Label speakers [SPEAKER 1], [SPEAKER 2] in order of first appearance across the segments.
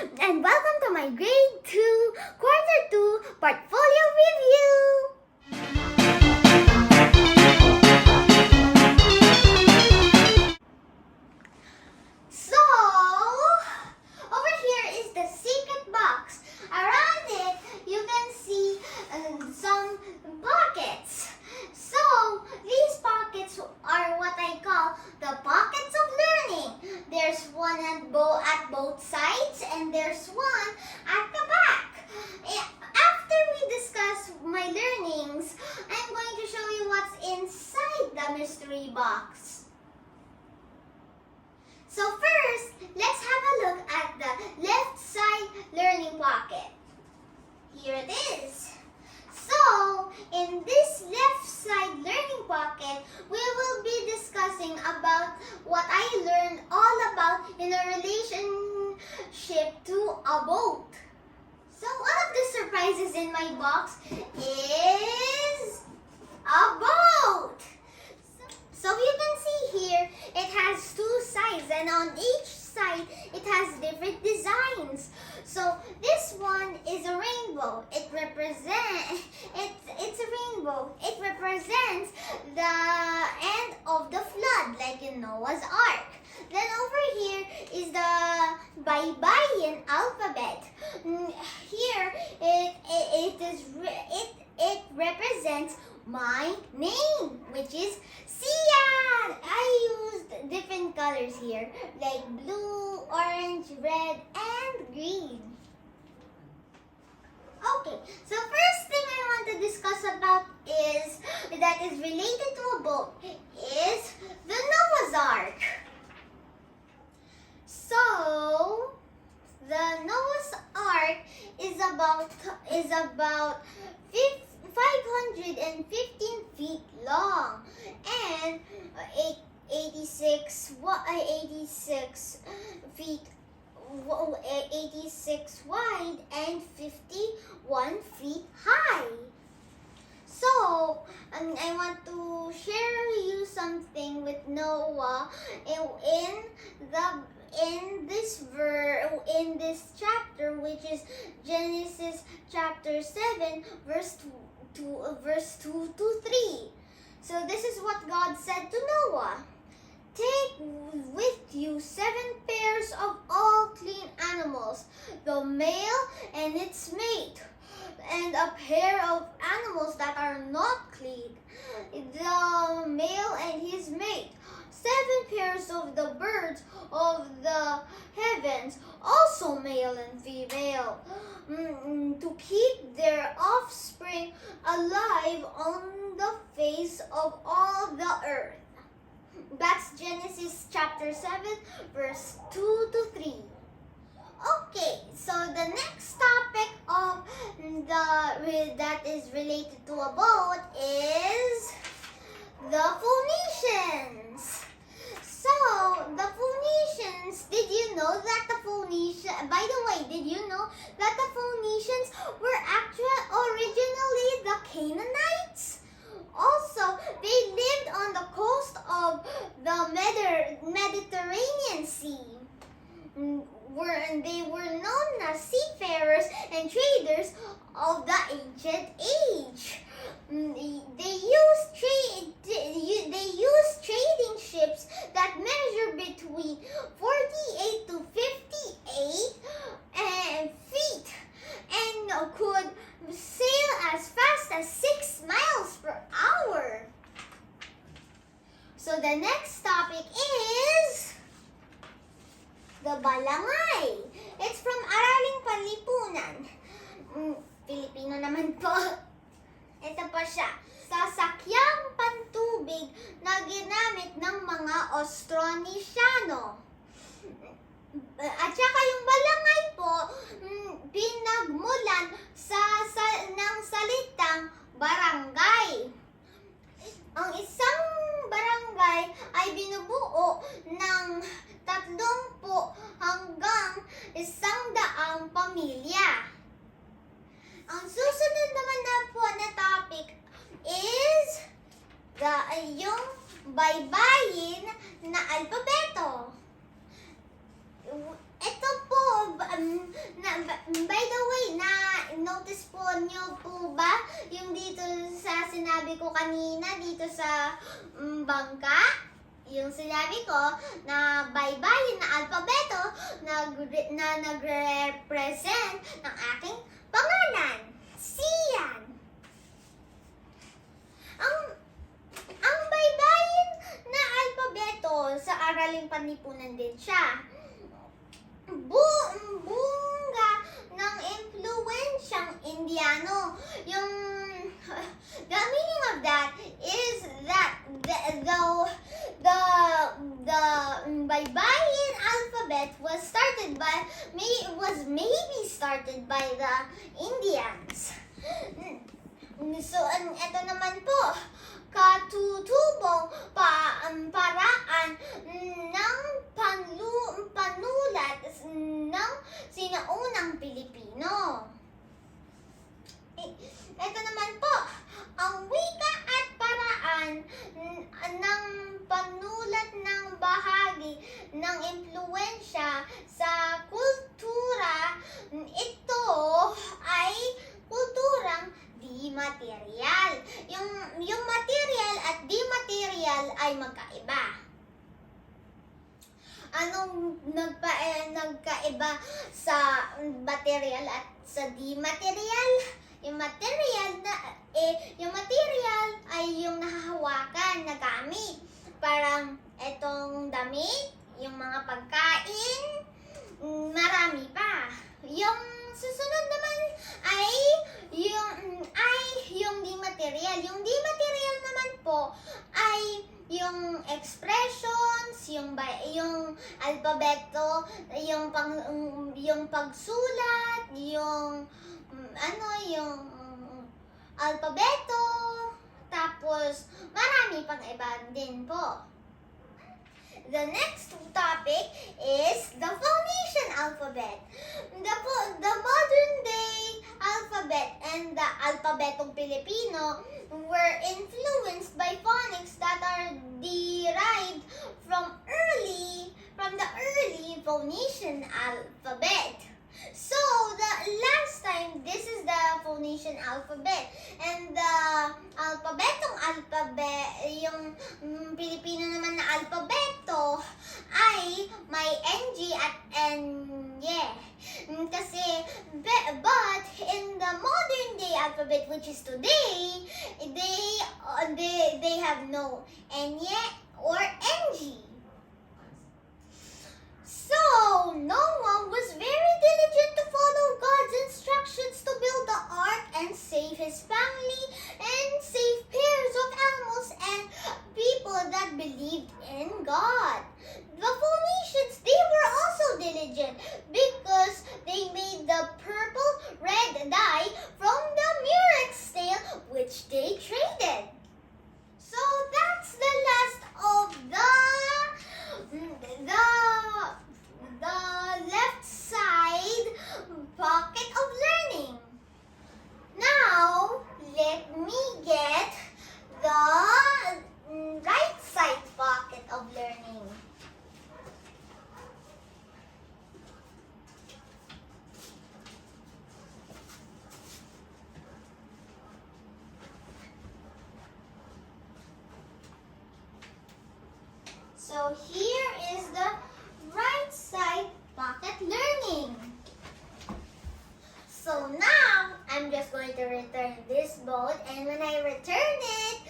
[SPEAKER 1] and welcome to my Grade 2, Quarter 2 Portfolio Review! So, over here is the secret box. Around it, you can see some pockets. So, these pockets are what I call the pockets of learning. There's one at both sides and there's one at the back. After we discuss my learnings, I'm going to show you what's inside the mystery box. So first, let's have a look at the left side learning pocket. Here it is. So, in this left side learning pocket, we will be discussing about what I learned all about in a relationship to a boat. So, one of the surprises in my box is a boat. So you can see here, it has two sides, and on each side, it has different designs. So this one is a rainbow. It's a rainbow. It represents the end of the flood, like in Noah's Ark. Then over here is the Bye-Bye alphabet. Here it represents my name, which is Sia. I used different colors here, like blue, orange, red, and green. Okay, so first thing I want to discuss about is that is related to a boat is the Noah's Ark. So the Noah's Ark is about 515 feet long and 86 wide and 51 feet high. So, I want to share you something with Noah in this chapter, which is Genesis chapter 7, verse 2 to 3. So this is what God said to Noah. Take with you 7 pairs of all clean animals, the male and its mate, and a pair of animals that are not clean, the male and his mate. 7 pairs of the birds of the heavens, also male and female, to keep their offspring alive on the face of all the earth. That's Genesis chapter 7, verse 2 to 3. Okay, so the next topic that is related to a boat is the Phoenicians. So, the Phoenicians, did you know that by the way, did you know that the Phoenicians were originally the Canaanites? Also, they lived on the coast of the Mediterranean Sea. They were known as seafarers and traders of the ancient age. They used trading ships that measure between 48 to 58 feet and could sail as fast as 6 miles per hour. So the next topic is the balangay. It's from Araling Panlipunan. Filipino naman po. Ito pa siya. Sasakyang pantubig na ginamit ng mga Austronesiano. At saka yung balangay po, pinagmulan ng salitang barangay. Ang isang barangay ay binubuo ng 30 hanggang 100 pamilya. Ang susunod naman na topic is yung baybayin na alpabeto. Ito po, by the way, notice po niyo po ba yung dito sa sinabi ko kanina, dito sa bangka? Yung sinabi ko na baybayin na alpabeto na nagre-represent ng aking pangalan. Siyan. Ang baybayin na alpabeto, sa Araling Panlipunan din siya. Bunga ng impluwensyang Indiano. The meaning of that is that the baybayin alphabet was maybe started by the Indians. So, ito naman po, katutubong paraan ng panulat ng sinaunang Pilipino. Ito naman po, ang wika at paraan ng panulat ng bahagi ng impluwensya sa kultura. Ito ay kulturang di material. Yung material at di material ay magkaiba. Anong nagkaiba sa material at sa di material? Yung material ay yung nahahawakan na gamit. Parang etong damit, yung mga pagkain, marami pa. Yung susunod naman ay yung di material. Yung di material naman po ay yung expressions, yung alpabeto, yung pagsulat, yung alpabeto, tapos marami pang iba din po. The next topic is the phonation alphabet. The modern day alphabet and the alpabetong Pilipino were influenced by phonics that are derived from the early phonation alphabet. So, the last time, this is the phonation alphabet. And the yung Pilipino naman na alpabeto ay may NG at NY. Kasi, but in the modern day alphabet, which is today, they have no NY or NG. So, Noah was very diligent to follow God's instructions to build the ark and save his family and save pairs of animals and people that believed in God. The Phoenicians, they were also diligent because they made the purple red dye from the murex tail which they traded. So, that's the last of the left side pocket of learning. Now, let me get the right side pocket of learning. So here is the right side pocket learning. So now, I'm just going to return this boat, and when I return it,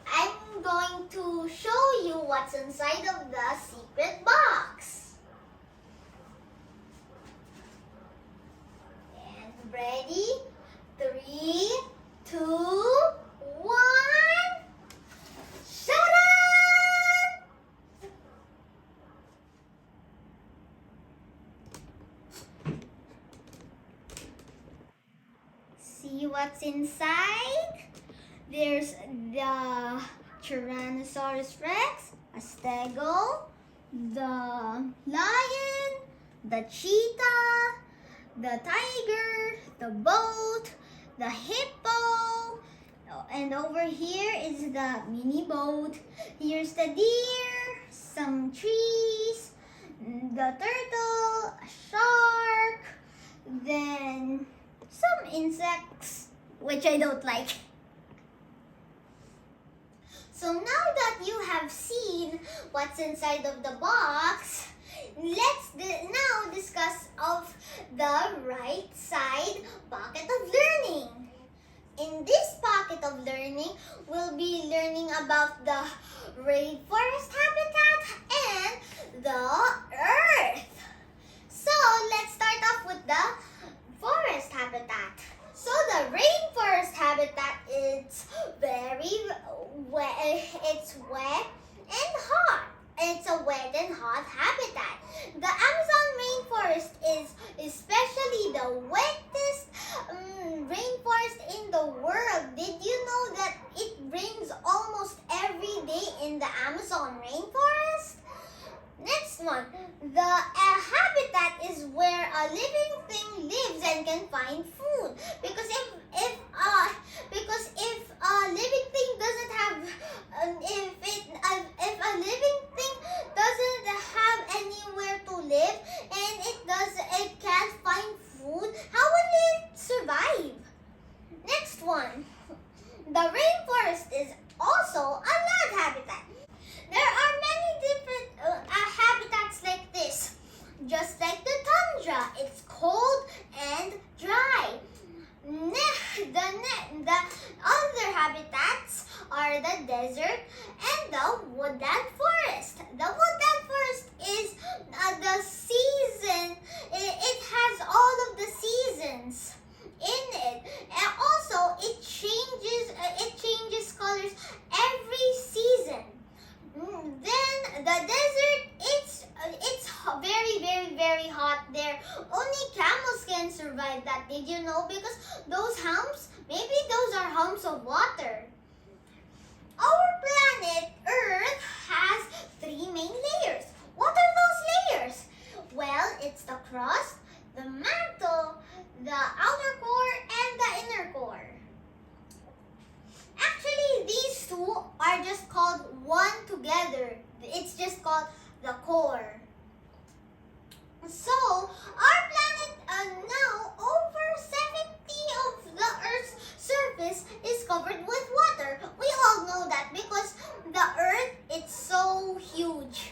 [SPEAKER 1] I'm going to show you what's inside of the secret box. And ready? 3, 2, 1. Shut up! See what's inside? There's the Tyrannosaurus Rex, a stego, the lion, the cheetah, the tiger, the boat, the hippo, and over here is the mini boat. Here's the deer, some trees, the turtle, a shark, then some insects, which I don't like. So now that you have seen what's inside of the box, let's now discuss of the right side pocket of learning. In this pocket of learning, we'll be learning about the rainforest habitat and the earth. So let's start off with the forest habitat. So the rainforest habitat is it's wet and hot. It's a wet and hot habitat. The Amazon rainforest is especially the wettest rainforest in the world. Did you know that it rains almost every day in the Amazon rainforest? Next one, the habitat is where a living thing lives and can find food. Because if a living thing doesn't have if a living thing doesn't have anywhere to live and it can't find food, how will it survive? Next one, the rainforest is also a land habitat. There are many different habitats like this. Just like the tundra, it's cold and dry. The other habitats are the desert and the woodland forest. The woodland forest is the season. It has all of the seasons in it, and also it changes colors every season. Then the desert, it's very hot there. Only camels can survive that. Did you know? Because those humps, maybe those are humps of water. Our planet Earth has 3 main layers. What are those layers? Well, it's the crust, the mantle, the outer core, and the inner core. Actually, these two are just called one together. It's just called the core. So, our planet now, over 70 of the Earth's surface is covered with water. We all know that because the Earth, it's so huge.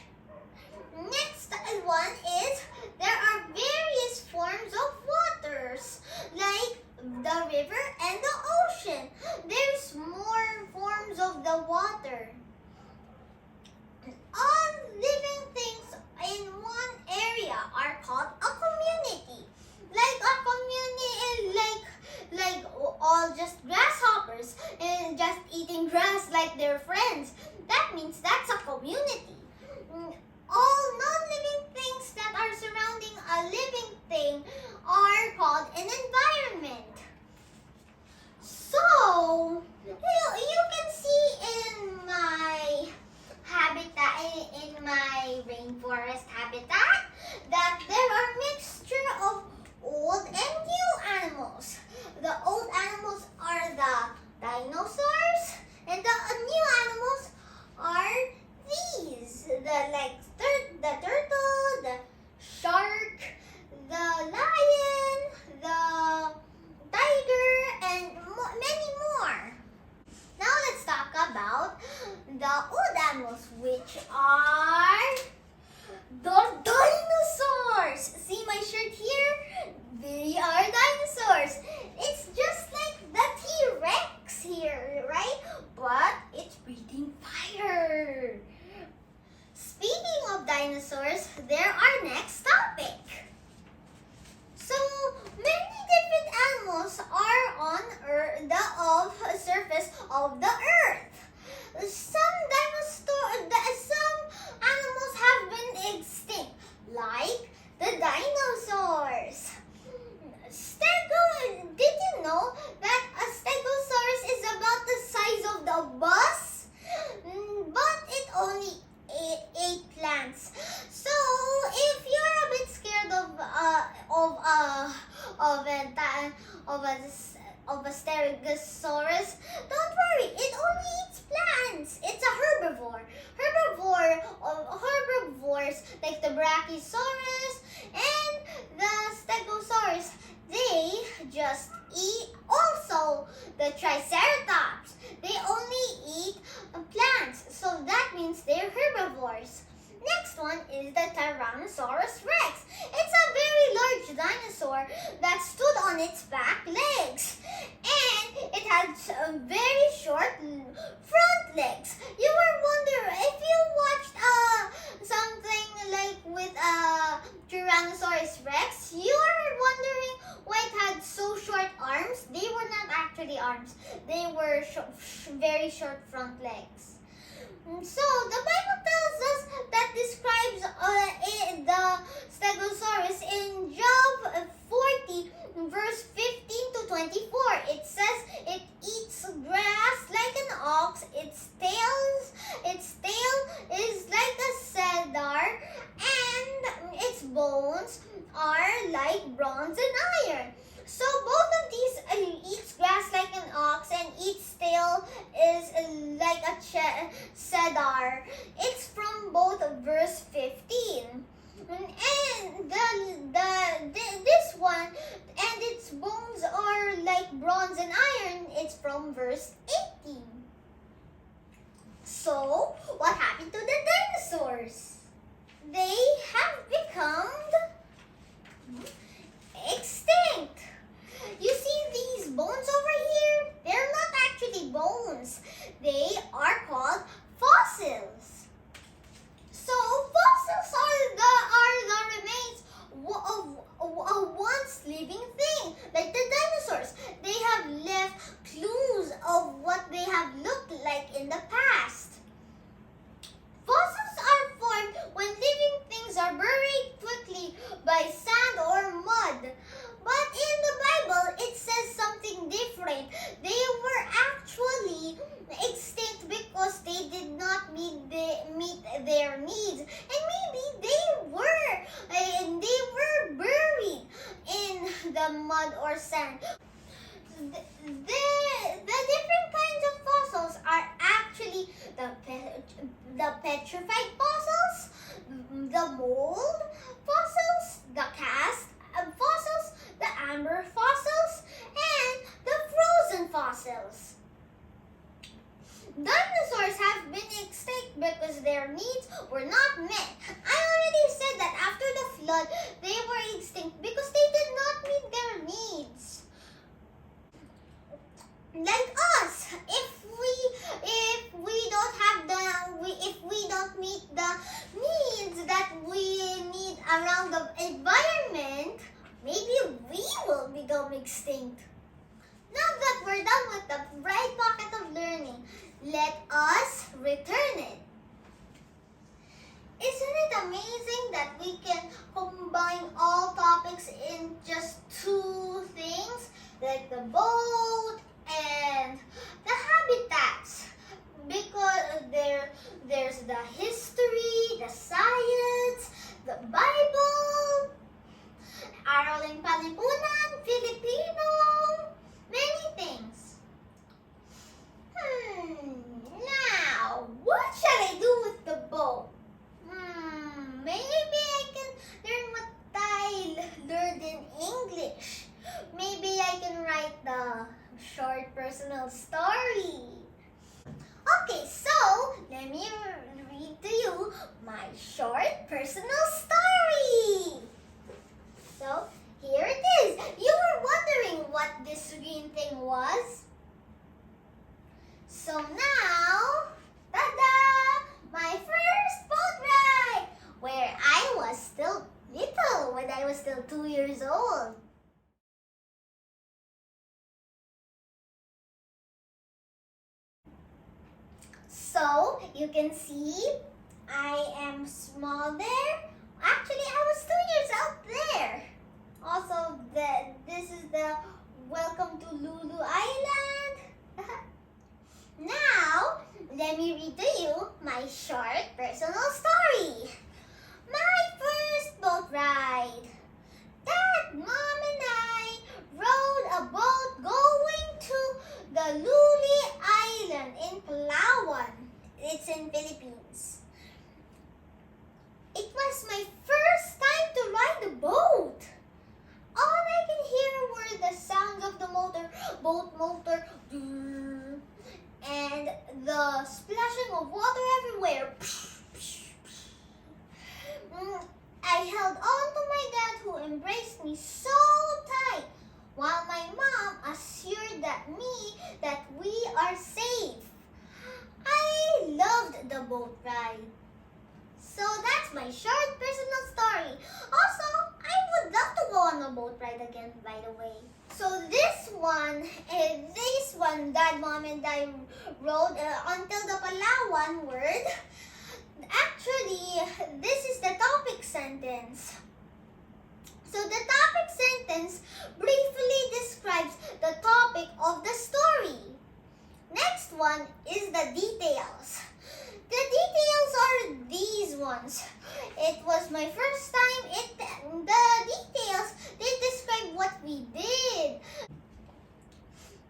[SPEAKER 1] Next one is, there are various forms of waters, like the river and the ocean. There's more forms of the water. All living things in one area are called a community. Like a community, like all just grasshoppers and just eating grass like their friends. That means that's a community. All non-living things that are surrounding a living thing are called an environment. So, you can see in my habitat, in my rainforest habitat, that there are mixture of old and new animals. The old animals are the dinosaurs, and the new animals are these, the turtle, the shark, the lion, the tiger, and many more. Now let's talk about the old animals, which are the dinosaurs. See my shirt here? They are dinosaurs. It's just like the T-Rex here, right? But it's breathing fire. Speaking of dinosaurs, they're our next topic. So many different animals are on the surface of the earth. Some animals have been extinct, like the dinosaurs. Did you know that a stegosaurus is about the size of the bus? But it only ate plants. So if you're a bit scared of a stegosaurus, don't worry. It only eats plants. Tyrannosaurus Rex. It's a very large dinosaur that stood on its back legs. And it had very short front legs. You were wondering, if you watched something like with Tyrannosaurus Rex, you are wondering why it had so short arms. They were not actually arms. They were very short front legs. So the Bible tells us that describes the Stegosaurus in Job 40 verse 15 to 24. It says it eats grass like an ox. Its tail is like a cedar, and its bones are like bronze and iron. So both of these eats grass like an ox, and its tail is like a cedar. It's from both verse 15. And this one, and its bones are like bronze and iron. It's from verse 18. So what happened to the dinosaurs? They have become extinct. You see these bones over here? They're not actually bones. They are called fossils. So fossils are the remains of a once living thing, like the dinosaurs. They have left clues of what they have looked like in the past. Fossils are formed when living things are buried quickly by sand or mud. But in the Bible, it says something different. They were actually extinct because they did not meet their needs. And maybe they were buried in the mud or sand. The different kinds of fossils are actually the petrified fossils, the mold fossils, the cast fossils, the amber fossils, and the frozen fossils. Dinosaurs have been extinct because their needs were not met. I already said that after the flood, they were extinct because they did not meet their needs. Like us, if we don't meet the needs that we need around the environment, maybe we will become extinct. Now that we're done with the bright pocket of learning, let us return it. Isn't it amazing that we can combine all topics in just two things, like the boat and the habitats? Because there's the history, the science, the Bible, Araling Palipunan, Filipino, many things. Now, what shall I do with the boat? Maybe I can learn what I learned in English. Maybe I can write the short personal story. Okay, so let me read to you my short personal story. So here it is. You were wondering what this green thing was? So now, tada! My first boat ride, where I was still little, when I was still 2 years old. So you can see I am small there. Actually, I was 2 years out there. Also, this is the welcome to Lulu Island. Now, let me read to you my short personal story. My first boat ride. Dad, Mom, and I rode a boat going to the Luli Island in Palawan. It's in Philippines. It was my first time to ride a boat. All I can hear were the sounds of the boat motor, and the splashing of water everywhere. embraced me so tight, while my mom assured me that we are safe. I loved the boat ride. So that's my short personal story. Also, I would love to go on a boat ride again, by the way. So this one, Dad, Mom, and I wrote until the Palawan word. Actually, this is the topic sentence. So the topic sentence briefly describes the topic of the story. Next one is the details. The details are these ones. It was my first time. The details, they describe what we did.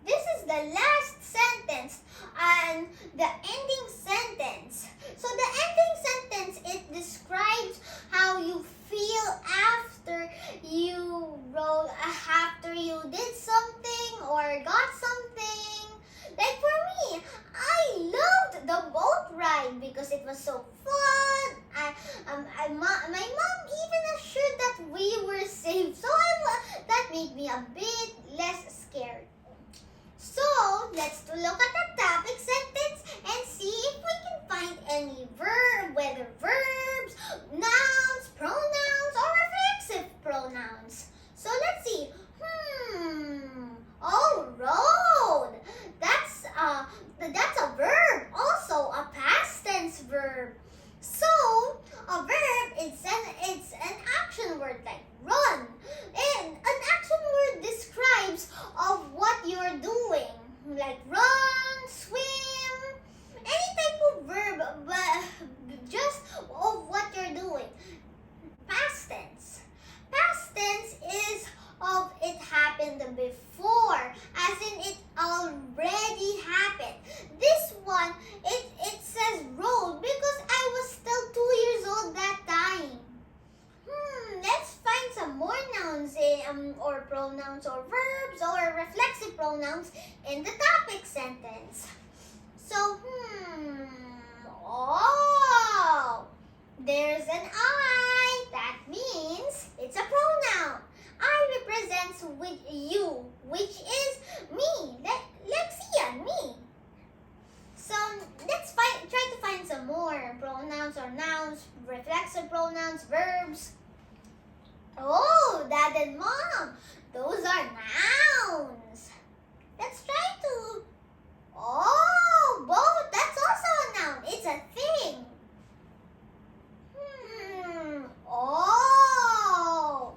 [SPEAKER 1] This is the last sentence and the ending sentence. So the ending sentence, it describes how you feel after you did something or got something. Like for me, I loved the boat ride because it was so fun. My mom even assured that we were safe, so that made me a bit less scared. So let's look at the topic sentence and see if we can find any verb, whether verbs, nouns, pronouns, or reflexive pronouns. So let's see. Oh, rode. That's a verb, also a past tense verb. So a verb, it's an action word like run. And an action word describes of what you're doing, like run, swim, any type of verb, but just of what you're doing. Past tense. Past tense is of it happened before, as in it already happened. This one, it says road because I was still 2 years old that time. Let's find some more nouns or pronouns or verbs or reflexive pronouns in the topic sentence. So, oh, there's an I. That means it's a pronoun. I represents with you, which is me. Lexia, me. So let's try to find some more pronouns or nouns, reflexive pronouns, verbs. Oh, Dad and Mom, those are nouns. Let's try to. Oh, boat, that's also a noun. It's a thing. Oh,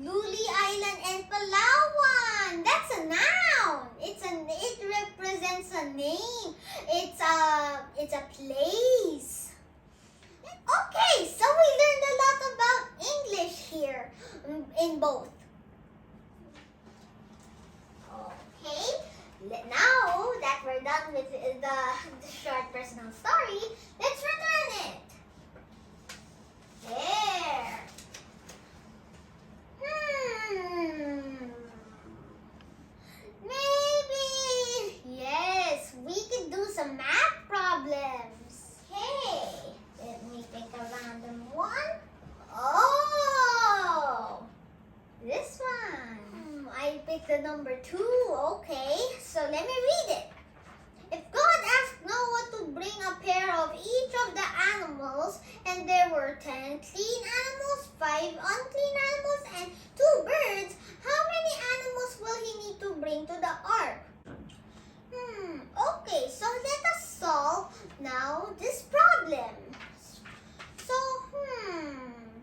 [SPEAKER 1] Luli Island and Palawan. That's a noun. It represents a name. It's a place. Okay, so we learned a lot about English here in both. Okay, now that we're done with the short personal story, let's return it. There. Maybe, yes, we could do some math problems. Hey, let me pick a random one. Oh, this one. I picked the number 2. Okay, so let me read it. If God asked Noah to bring a pair of each of the animals, and there were 10 clean animals, 5 unclean animals, and 2 birds, how many animals will he need to bring to the ark? Okay, so let us solve now this problem.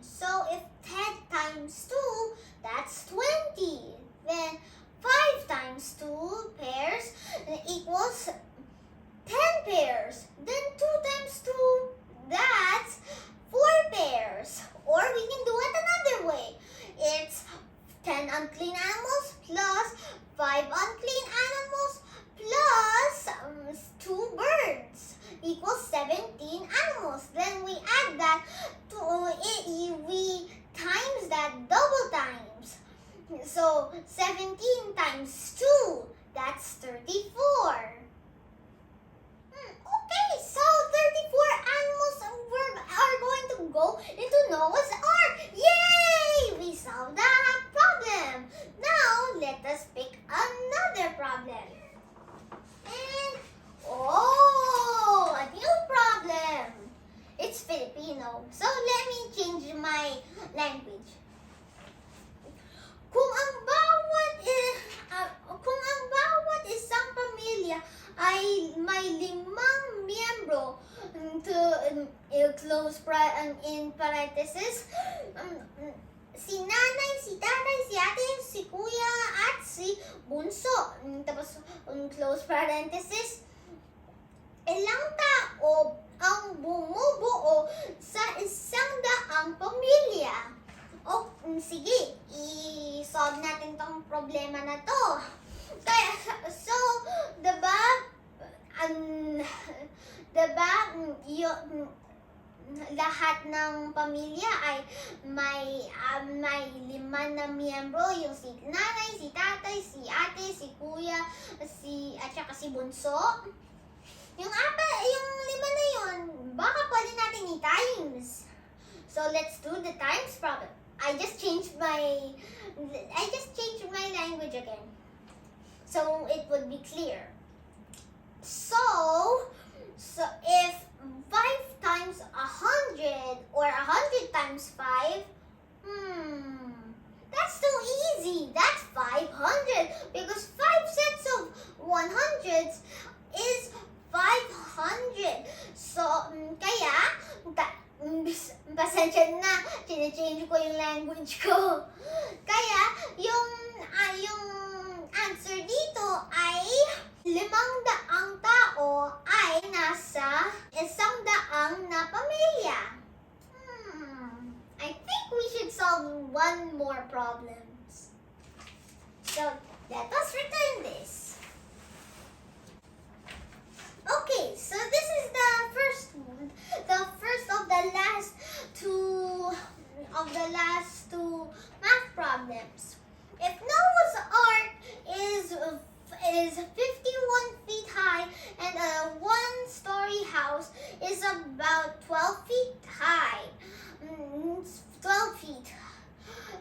[SPEAKER 1] So if 10 times 2, that's 20. Then 5 times 2 pairs equals 10 pairs. Then 2 times 2, that's 4 pairs. Or we can do it another way. It's 10 unclean animals plus 5 unclean animals plus 2 birds equals 17 animals. Then we add that to we times that double times. So 17 times 2, that's 34. Okay, so 34 animals are going to go into Noah's Ark. Yay! We solved that in parenthesis, si nanay, si tatay, si ate, si kuya, at si bunso. Tapos, close parenthesis, ilang tao ang bumubuo sa isang daang pamilya? O, sige, i-solve natin tong problema na to. Kaya, so, diba, lahat ng pamilya ay may 5 na miyembro, yung si nanay, si tatay, si ate, si kuya, at saka si bunso. Yung 5 na yun, baka pwede natin i-times. So let's do the times problem. I just changed my language again, so it would be clear. So if 5 times 100 or 100 times 5, that's too easy. That's 500 because 5 sets of 100s is 500. So kaya pasensya na, change ko yung language ko. Kaya yung answer dito ay 500 tao ay nasa 100 na pamilya. I think we should solve one more problems. So let us return this. Okay, so this is the first of the last two math problems. If Noah's Ark is 51 feet high and a 1-story house is about 12 feet high, 12 feet.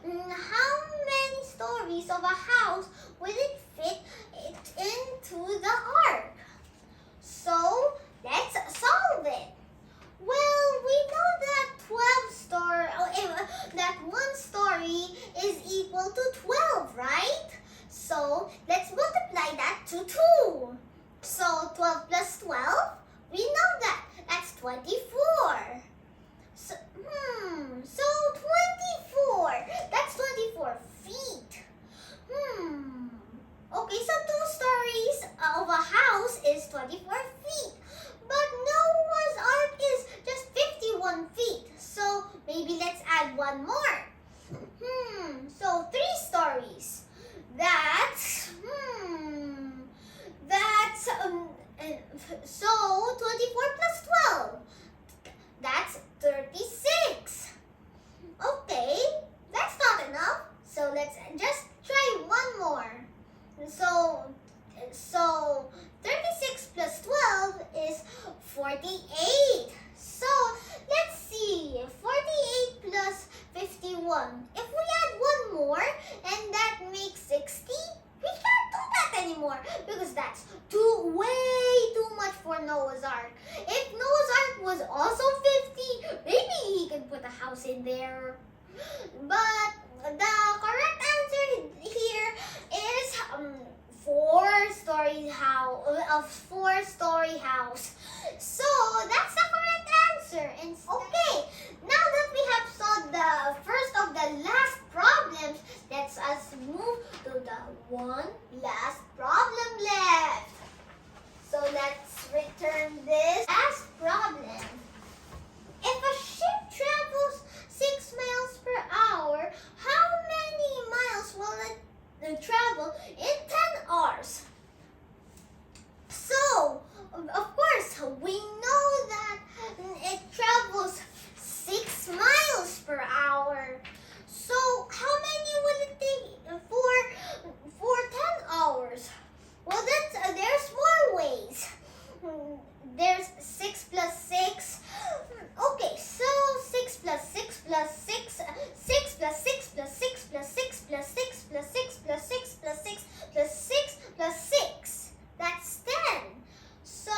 [SPEAKER 1] How many stories of a house will it fit into the ark? So, let's solve it. Well, we know that 1 story is equal to 12, right? So, let's multiply that to 2. So, 12 plus 12, we know that. That's 24. So 24. That's 24 feet. Okay, so 2 stories of a house is 24 feet. But Noah's Ark is just 51 feet. So maybe let's add one more. So 3 stories. So 24 plus 12. That's 36. Okay, that's not enough. So let's just try one more. So 36 plus 12 is 48. So let's see, 48 plus 51. If we add one more and that makes 60, we can't do that anymore because that's way too much for Noah's Ark. If Noah's Ark was also 50, maybe he could put a house in there. But the correct answer here is 4-story house. A 4-story house. So that's the correct answer. And okay, now that we have solved the first of the last problems, let's us move to the one last problem left. So let's return this last problem. If a ship travels 6 miles per hour, how many miles will it travel in 10 hours? So, of course, we know that it travels 6 miles per hour. So, how many will it take for 10 hours? Well, there's more ways. There's 6 plus 6. Okay, so 6 plus 6 plus 6, 6 plus 6 plus 6 plus 6 plus 6 plus 6 plus 6 plus 6 plus 6 plus 6. That's 10. So,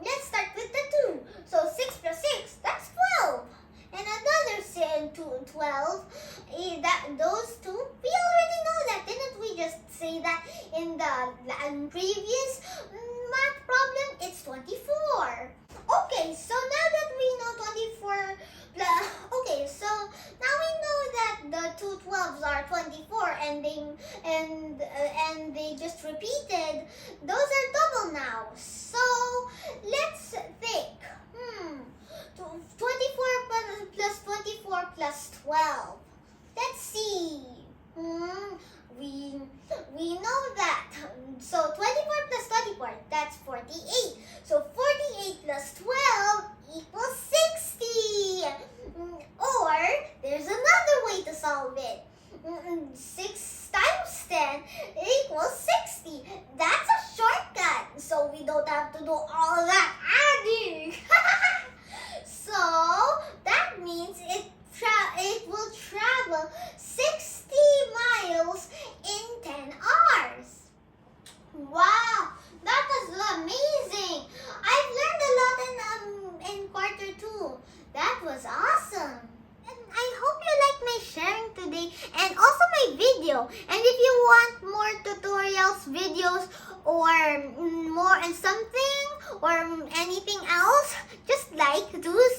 [SPEAKER 1] let's start with the 2. So 6 plus 6, that's 12. And another 12, those two, we already know that. Didn't we just say that in the previous math problem? It's 24.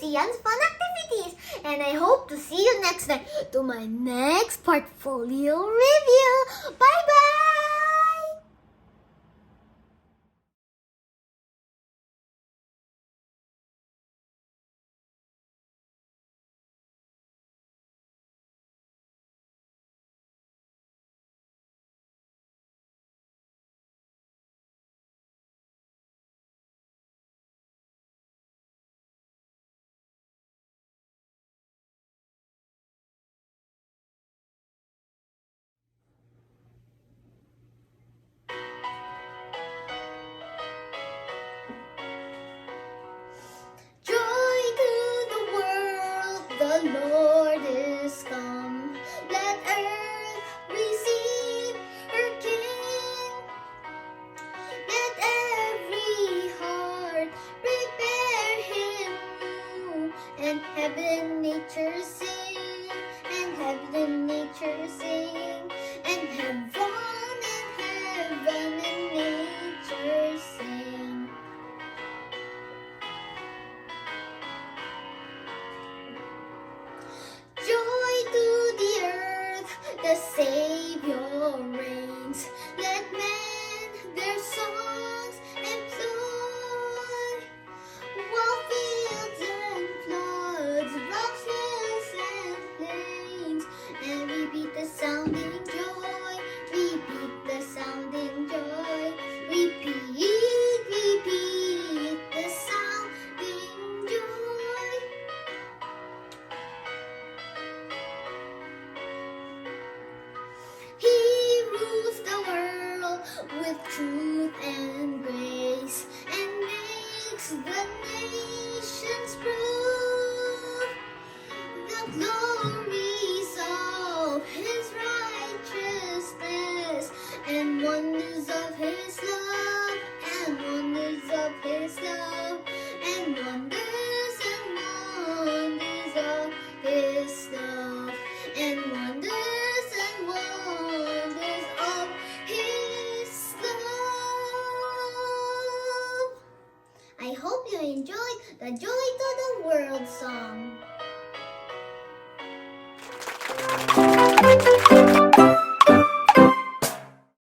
[SPEAKER 1] Ian's fun activities. And I hope to see you next time to my next portfolio review. Bye-bye! Joy to the world, the Lord is come. Let earth receive her King. Let every heart prepare him new. And heaven nature sing, and heaven nature sing, and heaven and nature sing. Joy to the earth, the Savior reigns. Let men their songs employ. While fields and floods, rocks, hills and plains, and repeat the sounding joy, repeat the sounding joy, repeat, repeat the sounding joy. He rules the world with truth and grace, and makes the nations prove the glories of his righteousness, and wonders of his love, and wonders of his love, and wonders of his love, and wonders of his love. I hope you enjoyed the Joy to the World song.